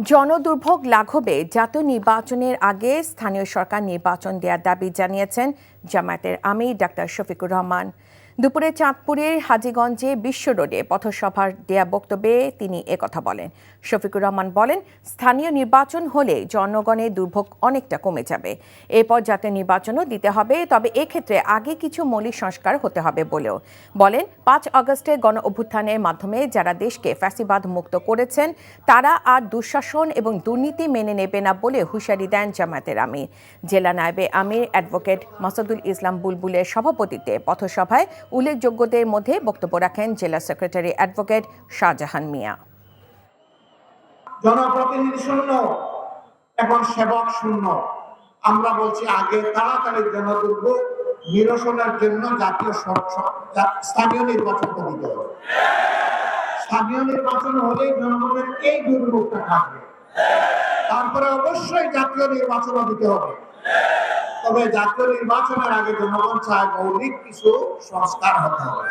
জনদুর্ভোগ লাঘবে জাতীয় নির্বাচনের আগে স্থানীয় সরকার নির্বাচন দেওয়ার দাবি জানিয়েছেন জামায়াতের আমির ডাক্তার শফিকুর রহমান। দুপুরে চাঁদপুরের হাজীগঞ্জে বিশ্ব রোডে পথসভার দেয়া বক্তব্যে তিনি একথা বলেন। শফিকুর রহমান বলেন, স্থানীয় নির্বাচন হলে জনগণের দুর্ভোগ অনেকটা কমে যাবে। এরপর জাতীয় নির্বাচনও দিতে হবে, তবে এক্ষেত্রে আগে কিছু মৌলিক সংস্কার হতে হবে বলেও বলেন। ৫ আগস্টের গণ অভ্যুত্থানের মাধ্যমে যারা দেশকে ফ্যাসিবাদ মুক্ত করেছেন তারা আর দুঃশাসন এবং দুর্নীতি মেনে নেবে না বলে হুঁশিয়ারি দেন জামায়াতের আমির। জেলা নায়েবে আমির অ্যাডভোকেট মাসুদুল ইসলাম বুলবুলের সভাপতিত্বে পথসভায় উল্লেখযোগ্যদের মধ্যে বক্তব্য রাখেন জেলা সেক্রেটারি অ্যাডভোকেট শাহজাহান মিয়া। জনপ্রতিনিধি শূন্য, এখন সেবক শূন্য। আমরা বলছি আগে তাড়াতাড়ি জনদুর্ভোগ নিরসনের জন্য স্থানীয় নির্বাচন দিতে হবে। স্থানীয় নির্বাচন হলেই জনগণের এই দুর্ভোগটা থাকবে। তারপরে অবশ্যই জাতীয় নির্বাচনও দিতে হবে। তবে জাতীয় নির্বাচনের আগে জনগণ চায় মৌলিক কিছু সংস্কার হতে হবে।